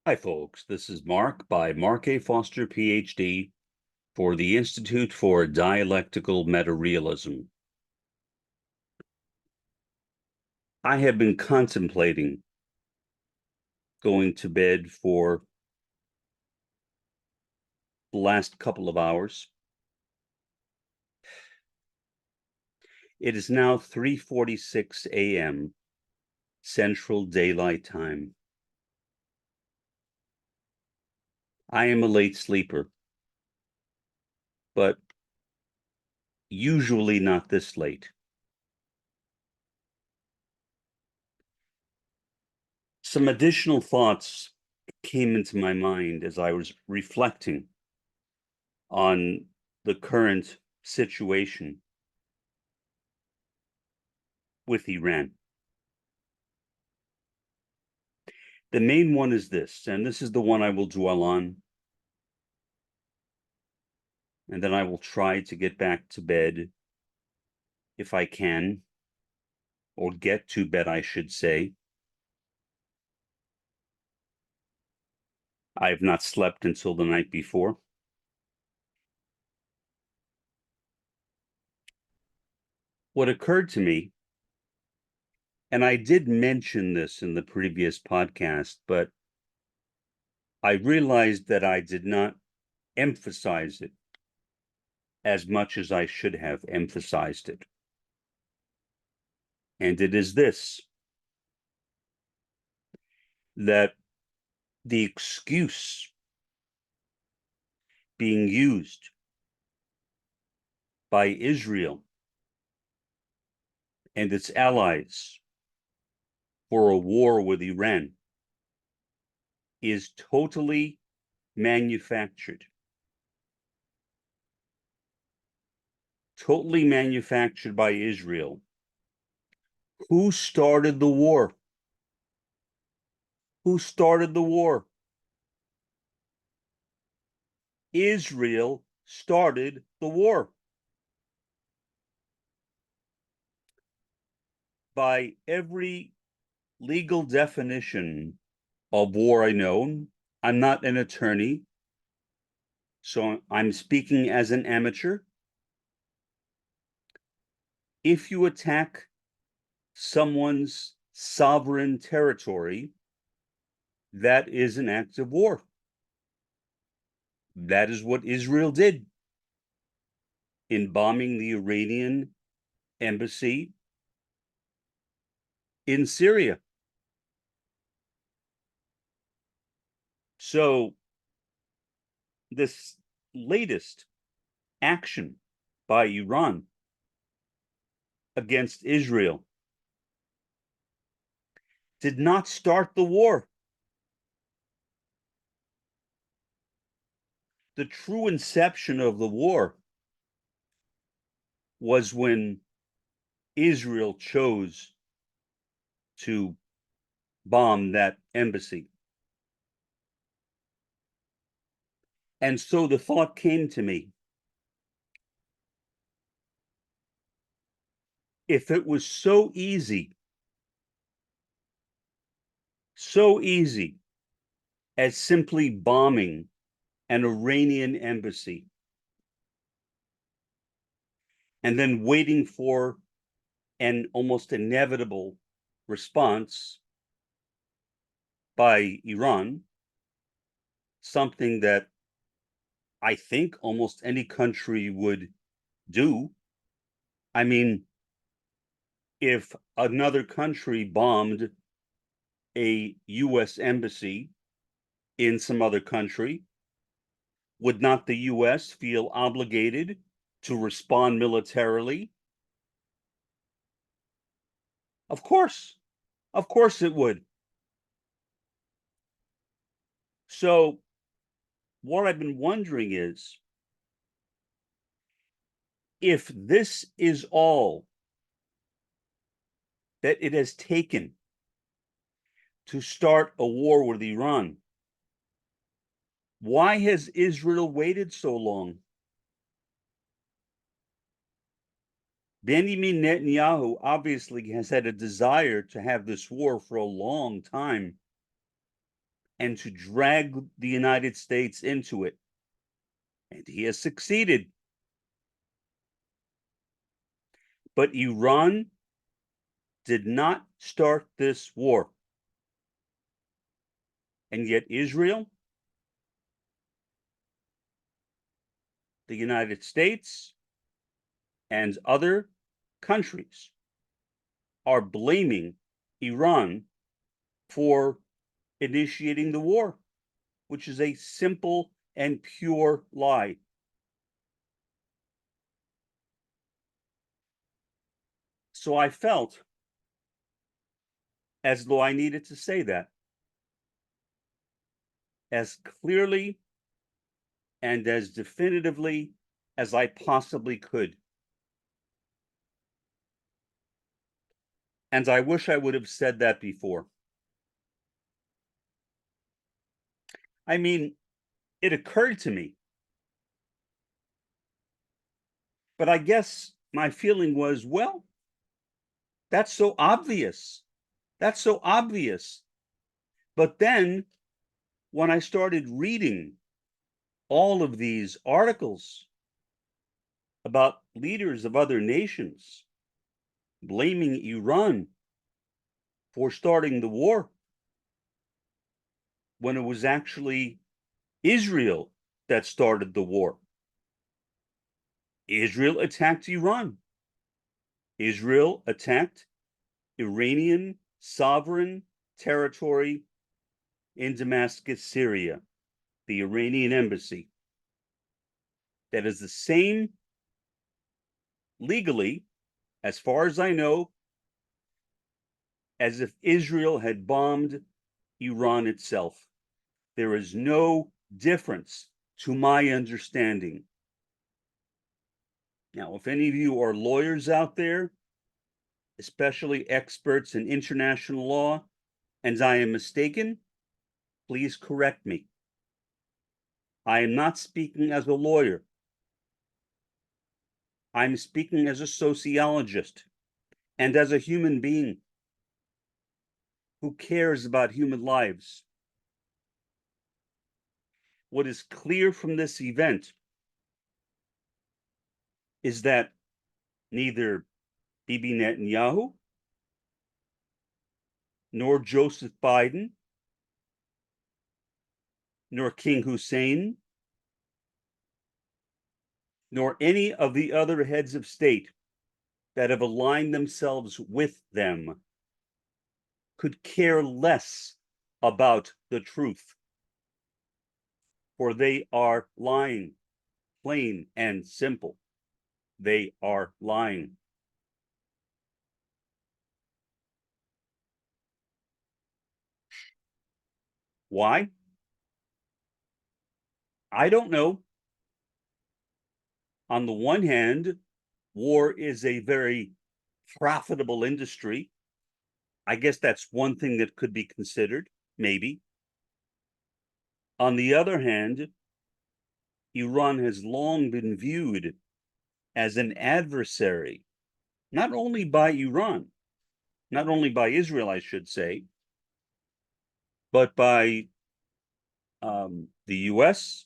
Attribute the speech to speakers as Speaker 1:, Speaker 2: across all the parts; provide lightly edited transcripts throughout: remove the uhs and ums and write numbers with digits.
Speaker 1: Hi, folks. This is Mark by Mark A. Foster, Ph.D. for the Institute for Dialectical Meta-Realism. I have been contemplating going to bed for the last couple of hours. It is now 3:46 a.m. Central Daylight Time. I am a late sleeper, but usually not this late. Some additional thoughts came into my mind as I was reflecting on the current situation with Iran. The main one is this, and this is the one I will dwell on, and then I will try to get back to bed if I can, or get to bed, I should say. I have not slept until the night before. What occurred to me, and I did mention this in the previous podcast, but I realized that I did not emphasize it as much as I should have emphasized it. And it is this, that the excuse being used by Israel and its allies for a war with Iran is totally manufactured. Totally manufactured by Israel. Who started the war? Who started the war? Israel started the war. By every legal definition of war I know, I'm not an attorney, so I'm speaking as an amateur. If you attack someone's sovereign territory, that is an act of war. That is what Israel did in bombing the Iranian embassy in Syria. So this latest action by Iran against Israel did not start the war. The true inception of the war was when Israel chose to bomb that embassy. And so the thought came to me, if it was so easy as simply bombing an Iranian embassy and then waiting for an almost inevitable response by Iran, something that I think almost any country would do. I mean, if another country bombed a US embassy in some other country, would not the US feel obligated to respond militarily? Of course it would. So what I've been wondering is, if this is all that it has taken to start a war with Iran, why has Israel waited so long? Benjamin Netanyahu obviously has had a desire to have this war for a long time. and to drag the United States into it. And he has succeeded. But Iran did not start this war. And yet Israel, the United States, and other countries are blaming Iran for initiating the war, which is a simple and pure lie. So I felt as though I needed to say that as clearly and as definitively as I possibly could. And I wish I would have said that before. I mean, it occurred to me, but I guess my feeling was, well, that's so obvious. That's so obvious. But then when I started reading all of these articles about leaders of other nations blaming Iran for starting the war, when it was actually Israel that started the war. Israel attacked Iran. Israel attacked Iranian sovereign territory in Damascus, Syria, the Iranian embassy. That is the same legally, as far as I know, as if Israel had bombed Iran itself. There is no difference to my understanding. Now, if any of you are lawyers out there, especially experts in international law, and I am mistaken, please correct me. I am not speaking as a lawyer. I'm speaking as a sociologist and as a human being who cares about human lives. What is clear from this event is that neither Bibi Netanyahu nor Joseph Biden nor King Hussein nor any of the other heads of state that have aligned themselves with them could care less about the truth, for they are lying, plain and simple. They are lying. Why? I don't know. On the one hand, war is a very profitable industry. I guess that's one thing that could be considered, maybe. On the other hand, Iran has long been viewed as an adversary, not only by Iran, not only by Israel, I should say, but by the US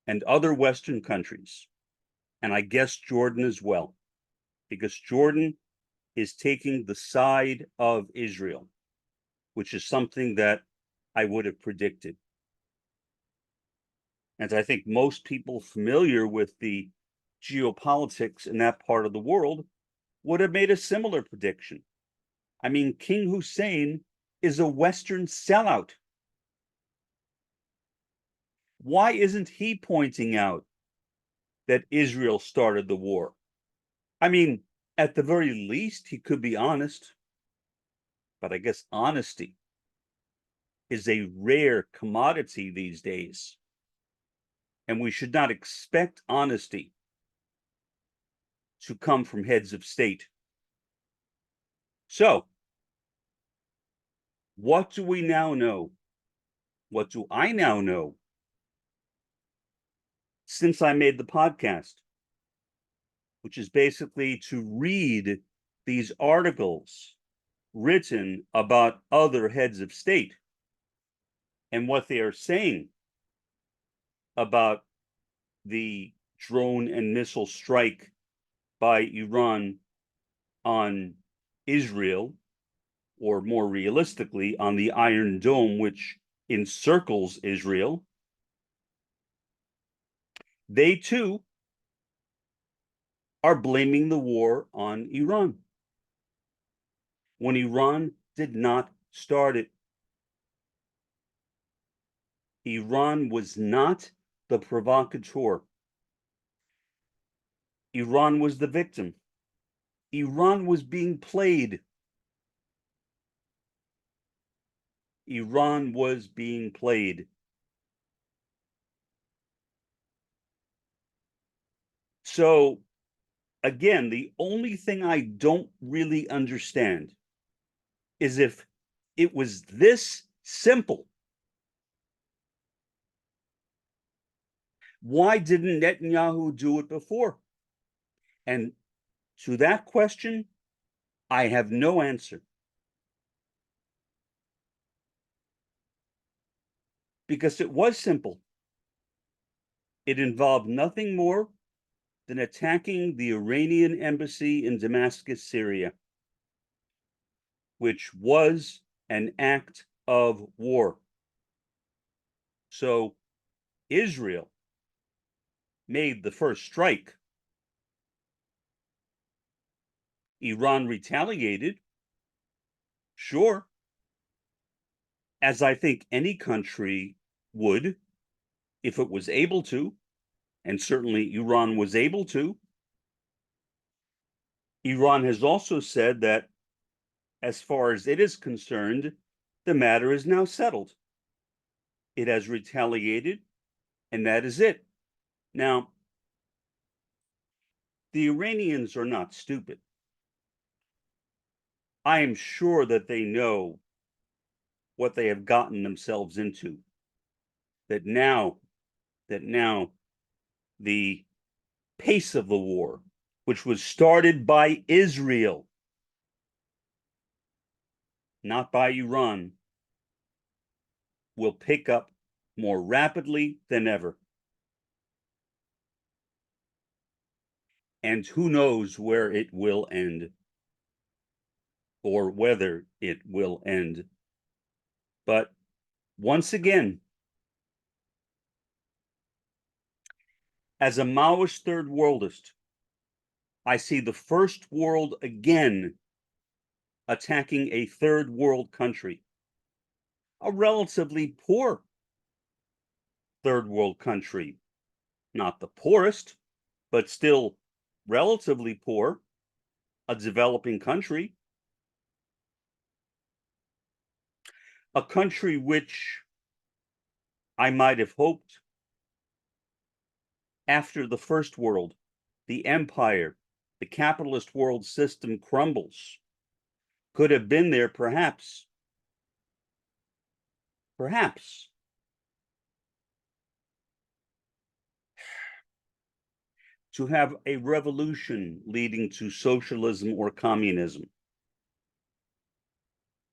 Speaker 1: and other Western countries. And I guess Jordan as well, because Jordan is taking the side of Israel, which is something that I would have predicted. And I think most people familiar with the geopolitics in that part of the world would have made a similar prediction. I mean, King Hussein is a Western sellout. Why isn't he pointing out that Israel started the war? I mean, at the very least, he could be honest. But I guess honesty is a rare commodity these days. And we should not expect honesty to come from heads of state. So, what do we now know? What do I now know since I made the podcast? Which is basically to read these articles written about other heads of state And what they are saying about the drone and missile strike by Iran on Israel, or more realistically, on the Iron Dome, which encircles Israel, they too are blaming the war on Iran when Iran did not start it. Iran was not the provocateur. Iran was the victim. Iran was being played. Iran was being played. So, again, the only thing I don't really understand is if it was this simple, why didn't Netanyahu do it before? And to that question, I have no answer. Because it was simple. It involved nothing more than attacking the Iranian embassy in Damascus, Syria, which was an act of war. So Israel made the first strike. Iran retaliated, sure, as I think any country would if it was able to, and certainly Iran was able to. Iran has also said that, as far as it is concerned, the matter is now settled. It has retaliated, and that is it. Now, the Iranians are not stupid. I am sure that they know what they have gotten themselves into. That now the pace of the war, which was started by Israel, not by Iran, will pick up more rapidly than ever. And who knows where it will end, or whether it will end. But once again, as a Maoist third worldist, I see the first world again attacking a third world country, a relatively poor third world country, not the poorest, but still relatively poor, a developing country, a country which I might have hoped after the first world, the empire, the capitalist world system crumbles, could have been there perhaps to have a revolution leading to socialism or communism.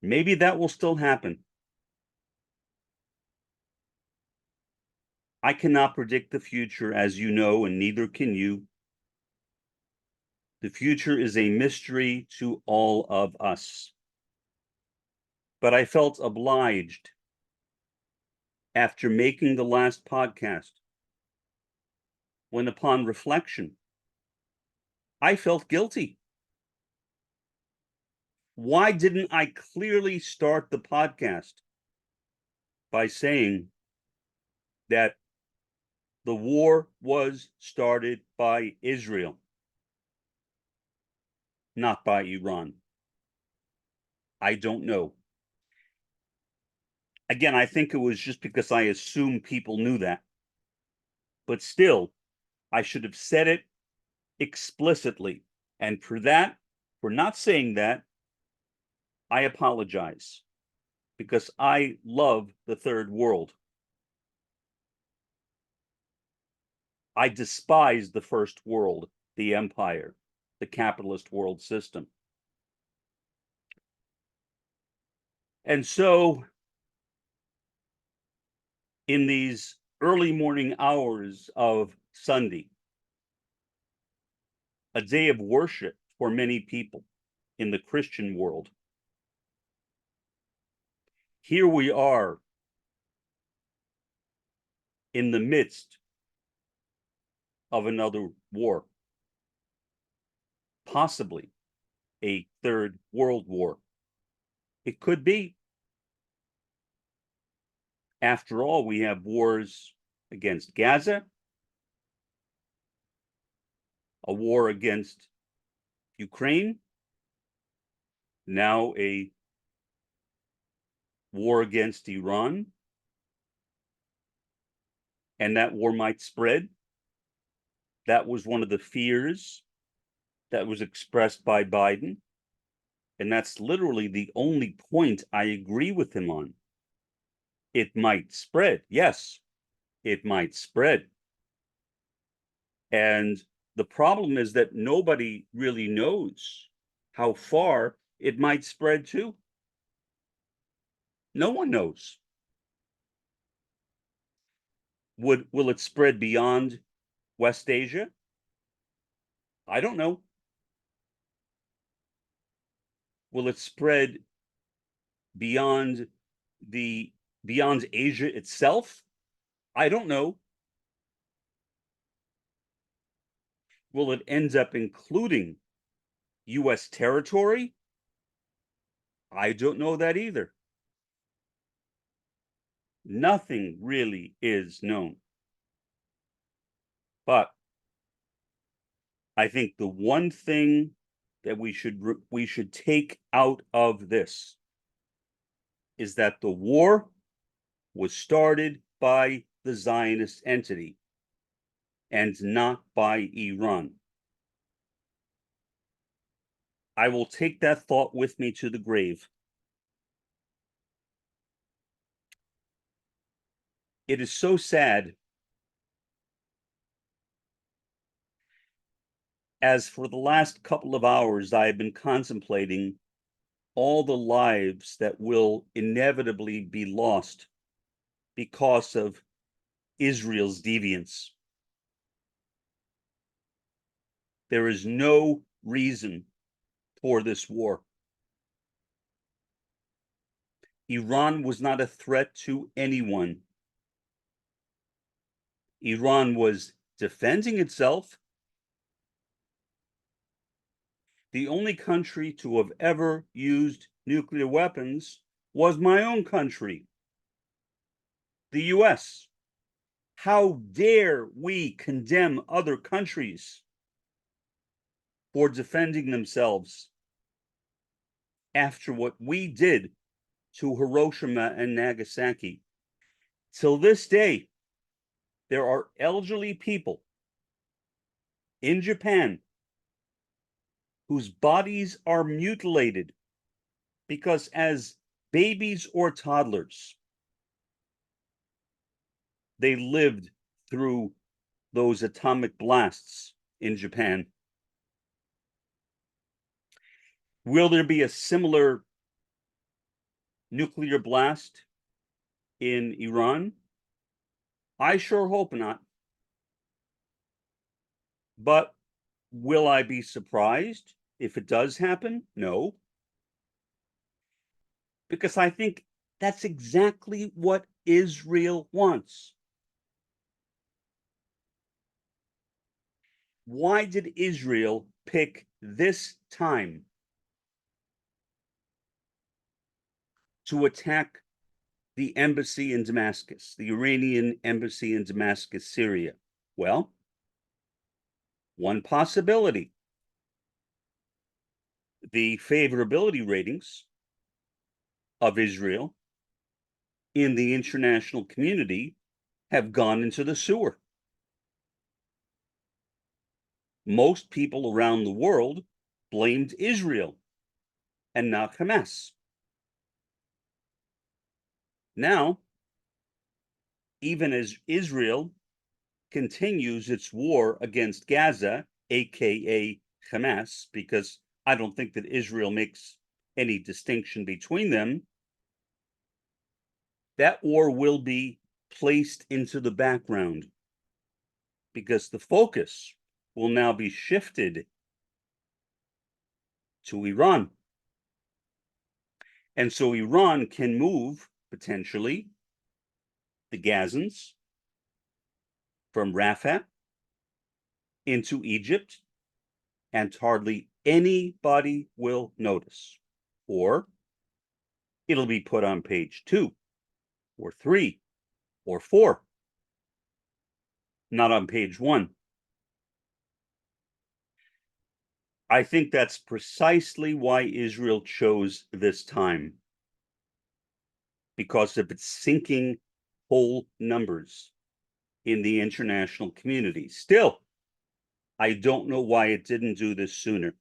Speaker 1: Maybe that will still happen. I cannot predict the future, as you know, and neither can you. The future is a mystery to all of us. But I felt obliged, after making the last podcast, when upon reflection, I felt guilty. Why didn't I clearly start the podcast by saying that the war was started by Israel, not by Iran? I don't know. Again, I think it was just because I assumed people knew that. But still, I should have said it explicitly. And for not saying that, I apologize, because I love the third world. I despise the first world, the empire, the capitalist world system. And so in these early morning hours of Sunday, a day of worship for many people in the Christian world. Here we are in the midst of another war, possibly a third world war. It could be. After all, we have wars against Gaza, a war against Ukraine, now a war against Iran, and that war might spread. That was one of the fears that was expressed by Biden, and that's literally the only point I agree with him on. It might spread. Yes, it might spread. And the problem is that nobody really knows how far it might spread to. No one knows. Will it spread beyond West Asia? I don't know. Will it spread beyond beyond Asia itself? I don't know. Will it end up including US territory? I don't know that either. Nothing really is known. But I think the one thing that we should take out of this is that the war was started by the Zionist entity and not by Iran. I will take that thought with me to the grave. It is so sad, as for the last couple of hours I have been contemplating all the lives that will inevitably be lost because of Israel's deviance. There is no reason for this war. Iran was not a threat to anyone. Iran was defending itself. The only country to have ever used nuclear weapons was my own country, the US. How dare we condemn other countries for defending themselves after what we did to Hiroshima and Nagasaki? Till this day, there are elderly people in Japan whose bodies are mutilated because as babies or toddlers, they lived through those atomic blasts in Japan. Will there be a similar nuclear blast in Iran? I sure hope not. But will I be surprised if it does happen? No. Because I think that's exactly what Israel wants. Why did Israel pick this time to attack the embassy in Damascus, the Iranian embassy in Damascus, Syria? Well, one possibility. The favorability ratings of Israel in the international community have gone into the sewer. Most people around the world blamed Israel and not Hamas. Now, even as Israel continues its war against Gaza, aka Hamas, because I don't think that Israel makes any distinction between them, that war will be placed into the background because the focus will now be shifted to Iran. And so Iran can move, potentially, the Gazans from Rafah into Egypt, and hardly anybody will notice. Or it'll be put on page 2 or 3 or 4, not on page 1. I think that's precisely why Israel chose this time, because of its sinking whole numbers in the international community. Still, I don't know why it didn't do this sooner,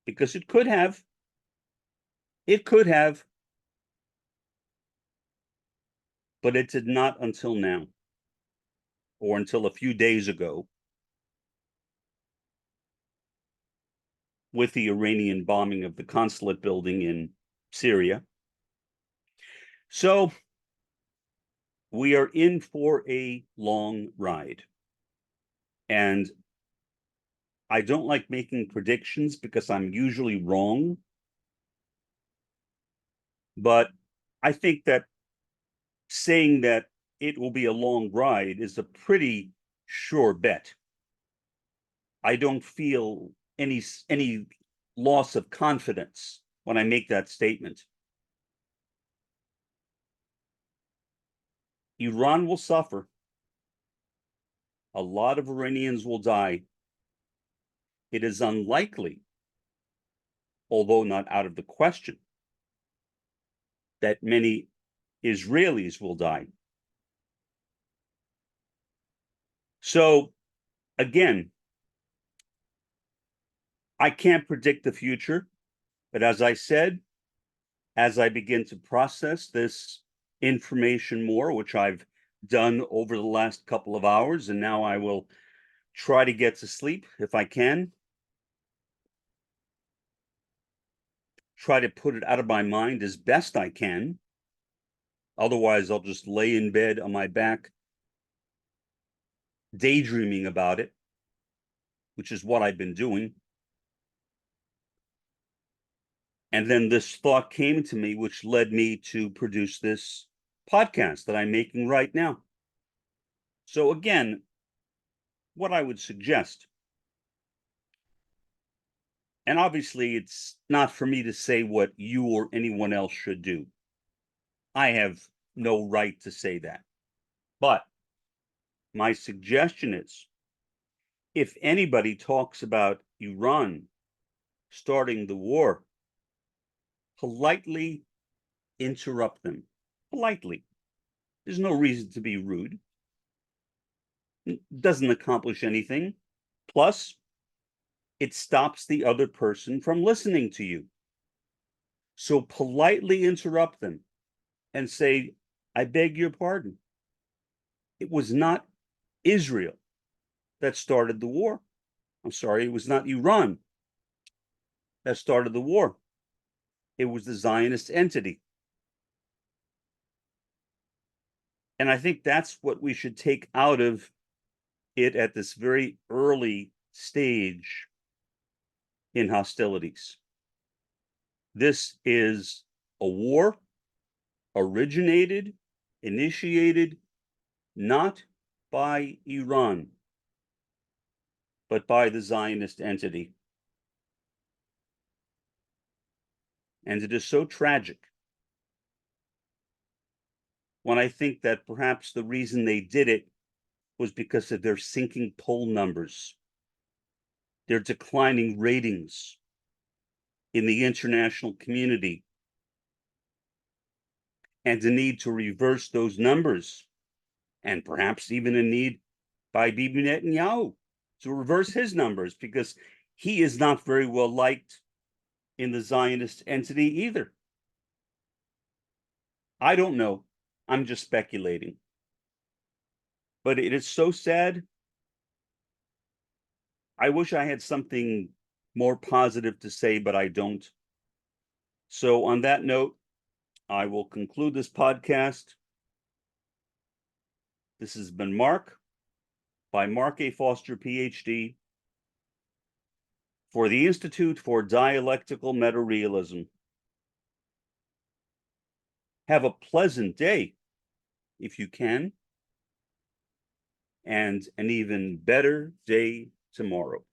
Speaker 1: because it could have. It could have, but it did not until now, or until a few days ago, with the Iranian bombing of the consulate building in Syria. So we are in for a long ride. And I don't like making predictions because I'm usually wrong. But I think that saying that it will be a long ride is a pretty sure bet. I don't feel any loss of confidence when I make that statement. Iran will suffer. A lot of Iranians will die. It is unlikely, although not out of the question, that many Israelis will die. So, again, I can't predict the future, but as I said, as I begin to process this information more, which I've done over the last couple of hours, and now I will try to get to sleep if I can. Try to put it out of my mind as best I can. Otherwise, I'll just lay in bed on my back, daydreaming about it, which is what I've been doing. And then this thought came to me, which led me to produce this podcast that I'm making right now. So again, what I would suggest, and obviously it's not for me to say what you or anyone else should do. I have no right to say that. But my suggestion is, if anybody talks about Iran starting the war, politely interrupt them. Politely. There's no reason to be rude. It doesn't accomplish anything. Plus, it stops the other person from listening to you. So politely interrupt them and say, I beg your pardon. It was not Israel that started the war. I'm sorry, it was not Iran that started the war. It was the Zionist entity. And I think that's what we should take out of it at this very early stage in hostilities. This is a war originated, initiated, not by Iran, but by the Zionist entity. And it is so tragic when I think that perhaps the reason they did it was because of their sinking poll numbers, their declining ratings in the international community, and the need to reverse those numbers, and perhaps even a need by Bibi Netanyahu to reverse his numbers, because he is not very well liked in the Zionist entity either. I don't know. I'm just speculating. But it is so sad. I wish I had something more positive to say, but I don't. So on that note, I will conclude this podcast. This has been Mark by Mark A. Foster, Ph.D. for the Institute for Dialectical Meta-Realism. Have a pleasant day, if you can, and an even better day tomorrow.